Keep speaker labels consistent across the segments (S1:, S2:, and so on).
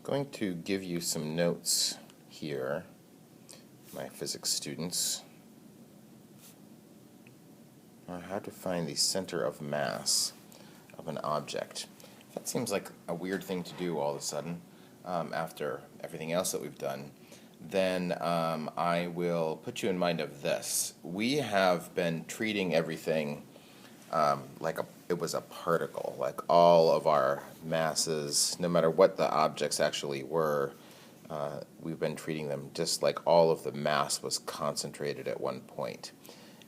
S1: Going to give you some notes here, my physics students, on how to find the center of mass of an object. That seems like a weird thing to do all of a sudden after everything else that we've done. Then I will put you in mind of this. We have been treating everything like it was a particle, like all of our masses, no matter what the objects actually were, we've been treating them just like all of the mass was concentrated at one point.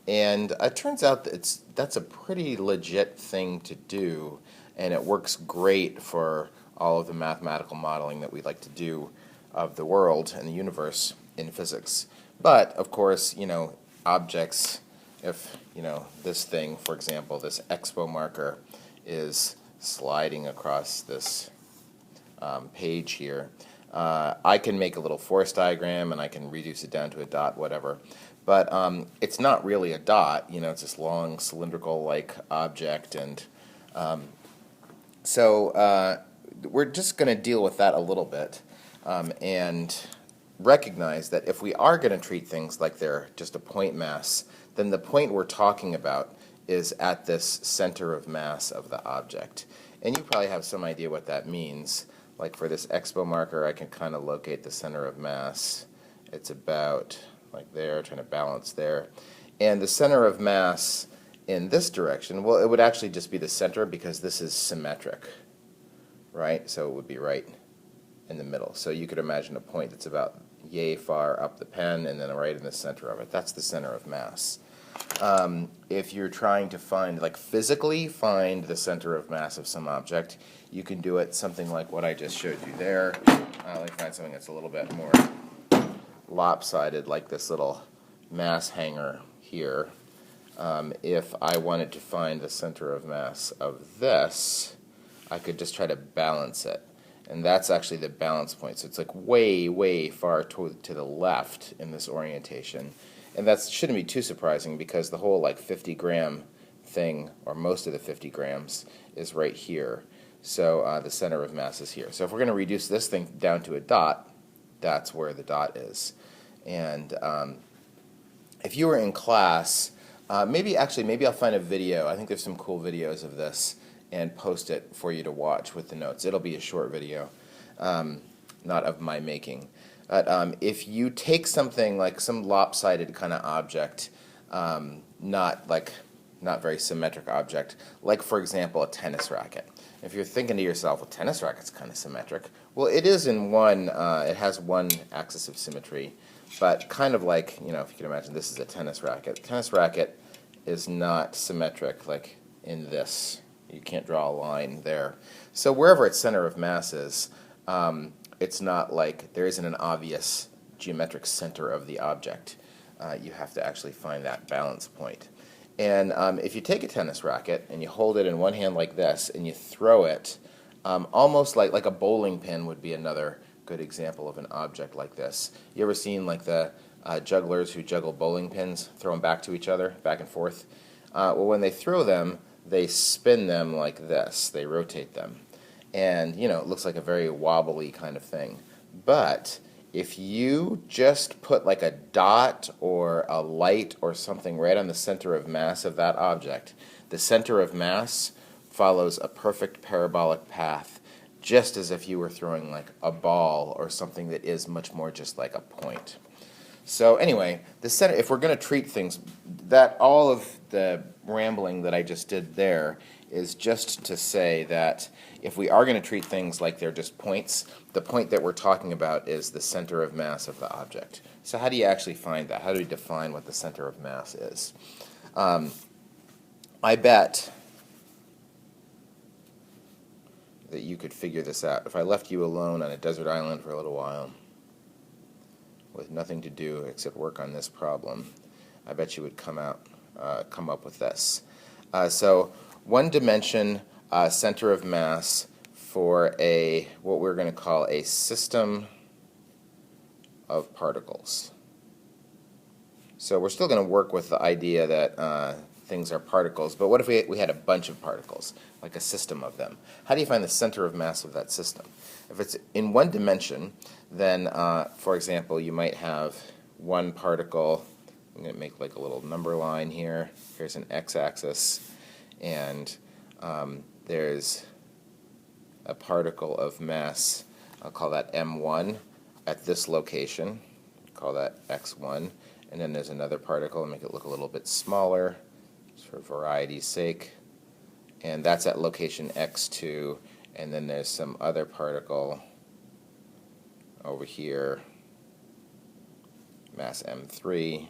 S1: And it turns out that that's a pretty legit thing to do, and it works great for all of the mathematical modeling that we like to do of the world and the universe in physics. But, of course, objects, if, this thing, for example, this expo marker is sliding across this page here, I can make a little force diagram and I can reduce it down to a dot, whatever. But it's not really a dot, it's this long cylindrical-like object, and so we're just going to deal with that a little bit and recognize that if we are going to treat things like they're just a point mass, then the point we're talking about is at this center of mass of the object. And you probably have some idea what that means. Like for this expo marker, I can kind of locate the center of mass. It's about like there, trying to balance there. And the center of mass in this direction, well, it would actually just be the center because this is symmetric, right? So it would be right in the middle. So you could imagine a point that's about yay far up the pen and then right in the center of it. That's the center of mass. If you're trying to find, like physically find the center of mass of some object, you can do it something like what I just showed you there. Let me find something that's a little bit more lopsided, like this little mass hanger here. If I wanted to find the center of mass of this, I could just try to balance it. And that's actually the balance point. So it's like way, way far to the left in this orientation. And that shouldn't be too surprising because the whole like 50-gram thing, or most of the 50 grams, is right here. So the center of mass is here. So if we're going to reduce this thing down to a dot, that's where the dot is. And if you were in class, maybe I'll find a video. I think there's some cool videos of this and post it for you to watch with the notes. It'll be a short video, not of my making. But if you take something like some lopsided kind of object, not very symmetric object, like for example a tennis racket. If you're thinking to yourself, well, tennis racket's kind of symmetric. Well, it is in one, it has one axis of symmetry, but kind of like, if you can imagine this is a tennis racket. The tennis racket is not symmetric like in this. You can't draw a line there. So wherever its center of mass is, it's not like there isn't an obvious geometric center of the object. You have to actually find that balance point. And if you take a tennis racket and you hold it in one hand like this and you throw it, almost like a bowling pin would be another good example of an object like this. You ever seen like the jugglers who juggle bowling pins, throw them back to each other, back and forth? Well, when they throw them, they spin them like this. They rotate them. And, it looks like a very wobbly kind of thing. But if you just put like a dot or a light or something right on the center of mass of that object, the center of mass follows a perfect parabolic path, just as if you were throwing like a ball or something that is much more just like a point. So anyway, the center, if we're going to treat things, that all of the rambling that I just did there is just to say that if we are going to treat things like they're just points, the point that we're talking about is the center of mass of the object. So how do you actually find that? How do we define what the center of mass is? I bet that you could figure this out. If I left you alone on a desert island for a little while with nothing to do except work on this problem, I bet you would come up with this. So one dimension center of mass for what we're going to call a system of particles. So we're still going to work with the idea that things are particles, but what if we had a bunch of particles, like a system of them? How do you find the center of mass of that system? If it's in one dimension, then, for example, you might have one particle. I'm going to make like a little number line here. Here's an x-axis, and there's a particle of mass, I'll call that m1, at this location. Call that x1. And then there's another particle, and make it look a little bit smaller, just for variety's sake. And that's at location x2. And then there's some other particle over here, mass m3.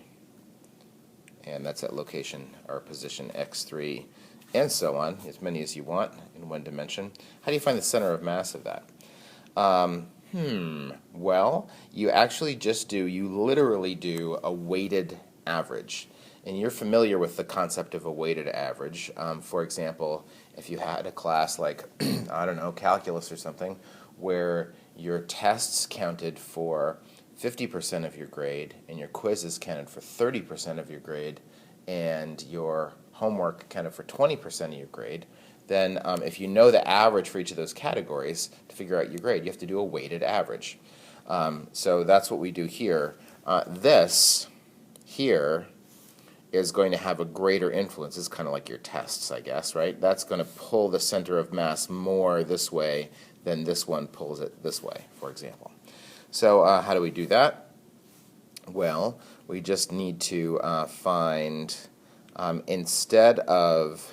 S1: And that's at location or position x3, and so on, as many as you want in one dimension. How do you find the center of mass of that? Well, you actually you literally do a weighted average. And you're familiar with the concept of a weighted average. For example, if you had a class like, I don't know, calculus or something, where your tests counted for 50% of your grade, and your quizzes counted for 30% of your grade, and your homework counted for 20% of your grade, then if you know the average for each of those categories to figure out your grade, you have to do a weighted average. So that's what we do here. This here is going to have a greater influence. It's kind of like your tests, I guess, right? That's going to pull the center of mass more this way than this one pulls it this way, for example. So how do we do that? Well, we just need to find, instead of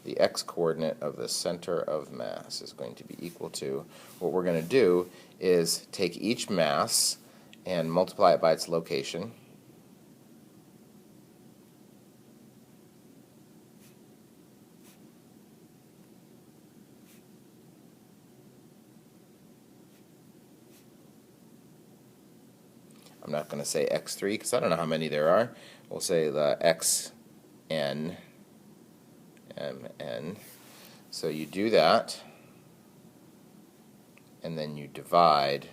S1: the x-coordinate of the center of mass is going to be equal to, what we're going to do is take each mass and multiply it by its location. I'm not going to say x3 because I don't know how many there are. We'll say the xn, mn. So you do that, and then you divide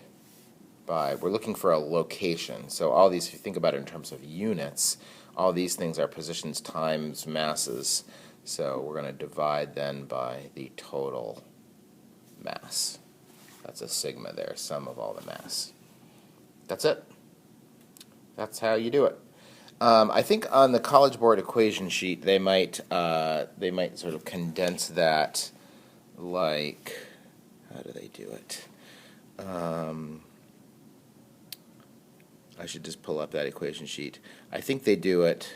S1: by, we're looking for a location. So all these, if you think about it in terms of units, all these things are positions times masses. So we're going to divide then by the total mass. That's a sigma there, sum of all the mass. That's it. That's how you do it. I think on the College Board equation sheet they might sort of condense that, like, how do they do it? I should just pull up that equation sheet. I think they do it.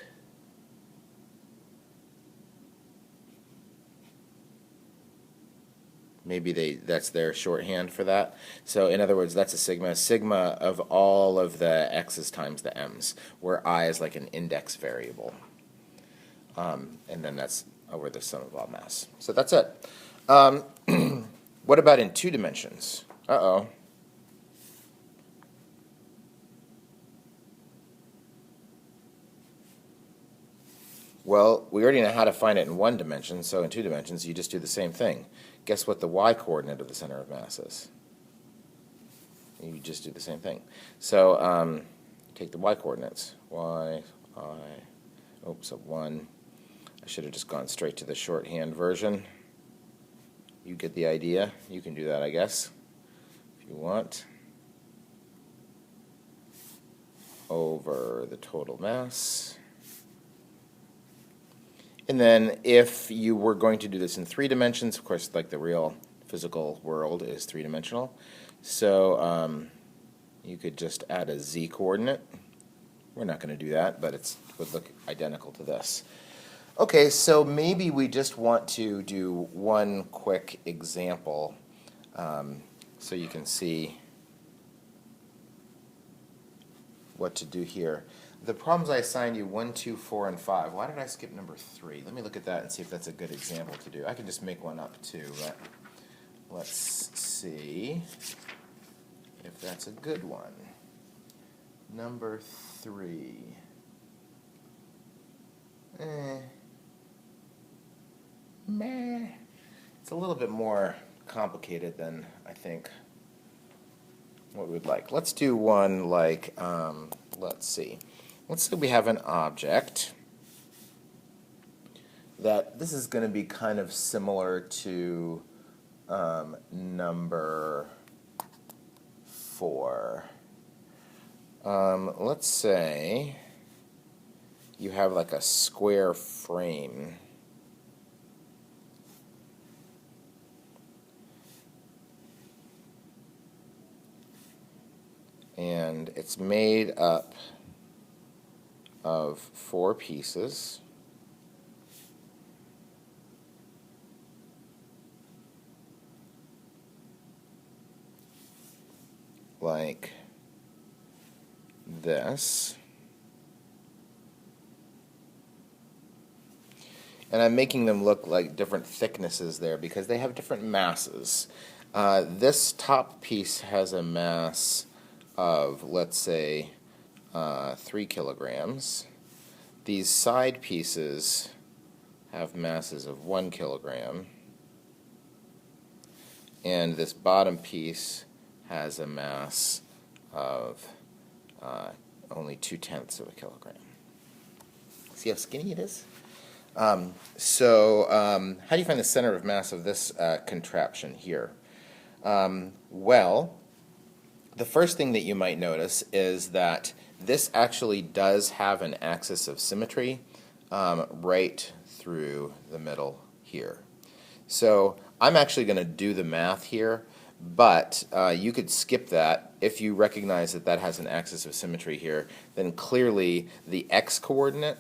S1: Maybe that's their shorthand for that. So in other words, that's a sigma. Sigma of all of the x's times the m's, where I is like an index variable. And then that's over the sum of all mass. So that's it. What about in 2 dimensions? Uh-oh. Well, we already know how to find it in 1 dimension, so in 2 dimensions you just do the same thing. Guess what the y-coordinate of the center of mass is? You just do the same thing. So take the y-coordinates. Y, I, oops, a 1. I should have just gone straight to the shorthand version. You get the idea. You can do that, I guess, if you want. Over the total mass. And then if you were going to do this in 3 dimensions, of course, like the real physical world is 3-dimensional, so you could just add a z-coordinate. We're not going to do that, but it would look identical to this. Okay, so maybe we just want to do one quick example so you can see what to do here. The problems I assigned you 1, 2, 4, and 5. Why did I skip number 3? Let me look at that and see if that's a good example to do. I can just make one up too, but let's see if that's a good one. Number 3. Meh. It's a little bit more complicated than I think what we would like. Let's do one like, let's see. Let's say we have an object, that this is going to be kind of similar to number 4. Let's say you have like a square frame. And it's made up of 4 pieces. Like this. And I'm making them look like different thicknesses there because they have different masses. This top piece has a mass of, let's say, 3 kilograms. These side pieces have masses of 1 kilogram. And this bottom piece has a mass of only 0.2 of a kilogram. See how skinny it is? How do you find the center of mass of this contraption here? Well, the first thing that you might notice is that this actually does have an axis of symmetry right through the middle here. So I'm actually going to do the math here, but you could skip that. If you recognize that that has an axis of symmetry here, then clearly the x-coordinate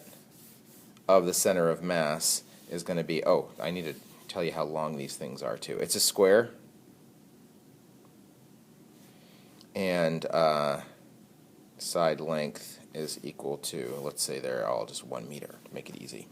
S1: of the center of mass is going to be, oh, I need to tell you how long these things are too. It's a square, and side length is equal to, let's say they're all just 1 meter to make it easy.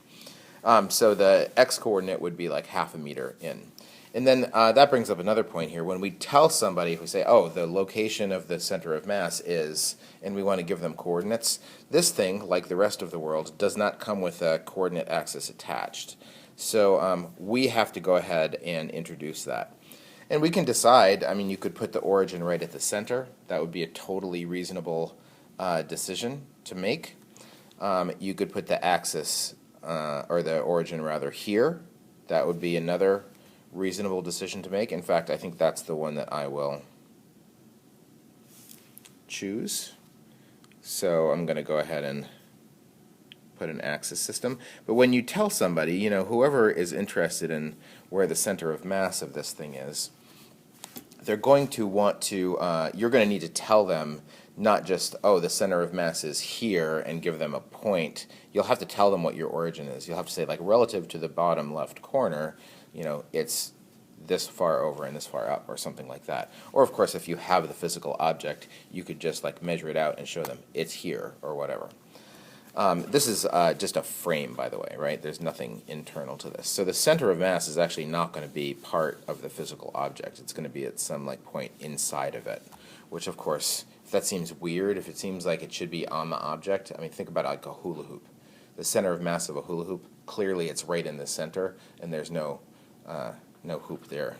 S1: So the x-coordinate would be like 0.5 meter in. And then that brings up another point here. When we tell somebody, if we say, oh, the location of the center of mass is, and we want to give them coordinates, this thing, like the rest of the world, does not come with a coordinate axis attached. So we have to go ahead and introduce that. And we can decide, I mean, you could put the origin right at the center. That would be a totally reasonable decision to make. You could put the axis, or the origin rather, here. That would be another reasonable decision to make. In fact, I think that's the one that I will choose. So I'm going to go ahead and put an axis system. But when you tell somebody, you know, whoever is interested in where the center of mass of this thing is, they're going to want to, you're going to need to tell them not just, oh, the center of mass is here and give them a point. You'll have to tell them what your origin is. You'll have to say, like, relative to the bottom left corner, you know, it's this far over and this far up or something like that. Or, of course, if you have the physical object, you could just, like, measure it out and show them it's here or whatever. This is just a frame, by the way, right? There's nothing internal to this. So the center of mass is actually not going to be part of the physical object. It's going to be at some like point inside of it, which of course, if that seems weird, if it seems like it should be on the object, I mean, think about it like a hula hoop. The center of mass of a hula hoop, clearly it's right in the center, and there's no hoop there,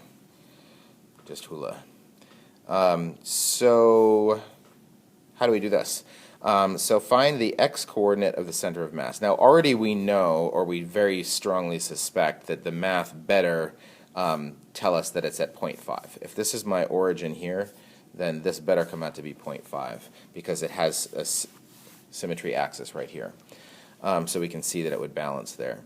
S1: just hula. So how do we do this? So find the x-coordinate of the center of mass. Now already we know, or we very strongly suspect, that the math better tell us that it's at 0.5. If this is my origin here, then this better come out to be 0.5 because it has a symmetry axis right here. So we can see that it would balance there.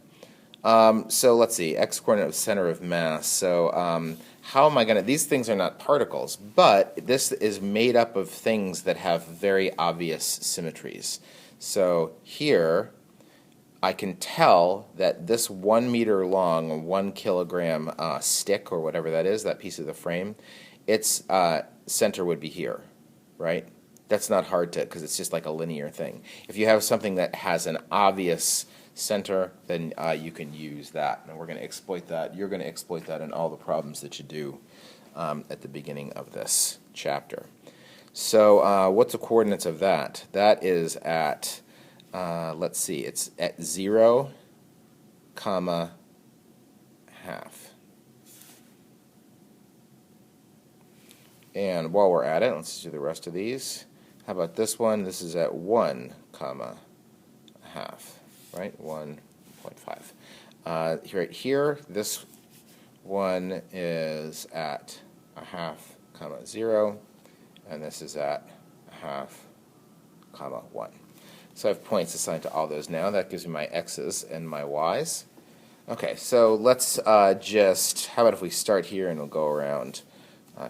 S1: So let's see, x-coordinate of center of mass. So how am I going to, these things are not particles, but this is made up of things that have very obvious symmetries. So here, I can tell that this 1 meter long, 1 kilogram stick, or whatever that is, that piece of the frame, its center would be here, right? That's not hard to, because it's just like a linear thing. If you have something that has an obvious center, then you can use that, and we're going to exploit that. You're going to exploit that in all the problems that you do at the beginning of this chapter. So what's the coordinates of that? That is at, let's see, it's at 0, comma, half. And while we're at it, let's do the rest of these. How about this one? This is at 1, comma, half. Right, 1.5. Right here, this one is at 1/2, 0, and this is at 1/2, 1. So I have points assigned to all those now. That gives me my x's and my y's. Okay, so let's just, how about if we start here and we'll go around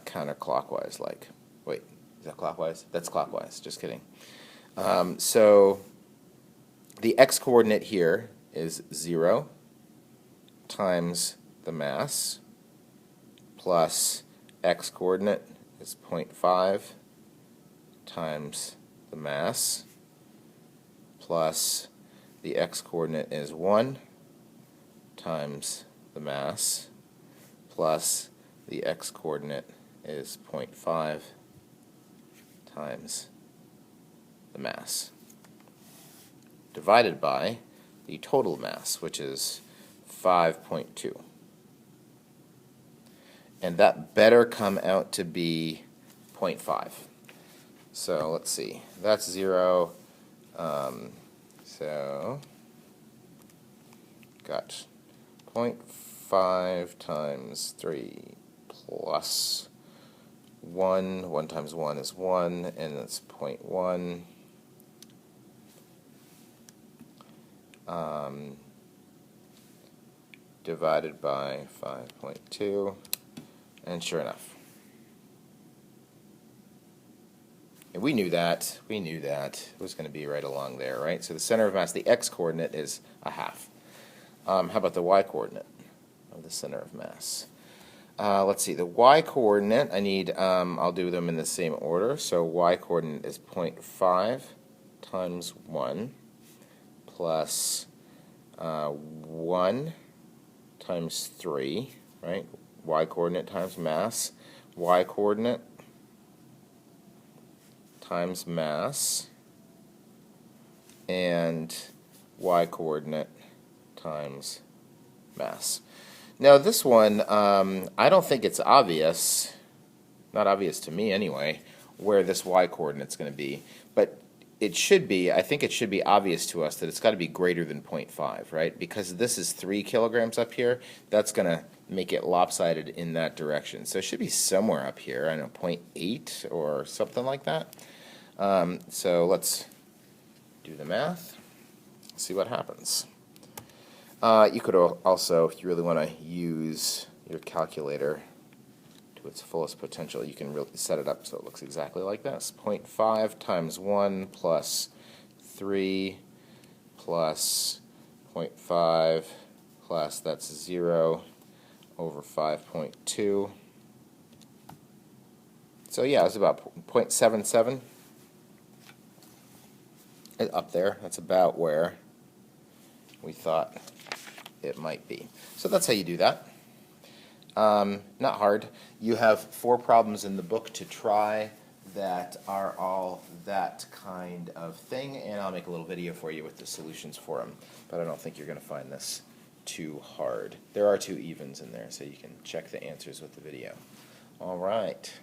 S1: counterclockwise, like, wait, is that clockwise? That's clockwise, just kidding. So the x-coordinate here is 0 times the mass plus x-coordinate is 0.5 times the mass plus the x-coordinate is 1 times the mass plus the x-coordinate is 0.5 times the mass divided by the total mass, which is 5.2. And that better come out to be 0.5. So let's see, that's 0. So got 0.5 times 3 plus 1. 1 times 1 is 1, and that's 0.1. Divided by 5.2, and sure enough. And we knew that. It was going to be right along there, right? So the center of mass, the x-coordinate is 1/2. How about the y-coordinate of the center of mass? Let's see, the y-coordinate, I need, I'll do them in the same order. So y-coordinate is 0.5 times 1 plus 1 times 3, right? Y-coordinate times mass. Y-coordinate times mass, and y-coordinate times mass. Now this one, I don't think it's obvious, not obvious to me anyway, where this y-coordinate is going to be, but it should be, I think it should be obvious to us that it's got to be greater than 0.5, right? Because this is 3 kilograms up here, that's going to make it lopsided in that direction. So it should be somewhere up here, I don't know, 0.8 or something like that. So let's do the math, see what happens. You could also, if you really want to use your calculator to its fullest potential, you can really set it up so it looks exactly like this. 0.5 times 1 plus 3 plus 0.5 plus, that's 0 over 5.2. So yeah, it's about 0.77. Up there, that's about where we thought it might be. So that's how you do that. Not hard. You have 4 problems in the book to try that are all that kind of thing, and I'll make a little video for you with the solutions for them. But I don't think you're going to find this too hard. There are 2 evens in there, so you can check the answers with the video. All right.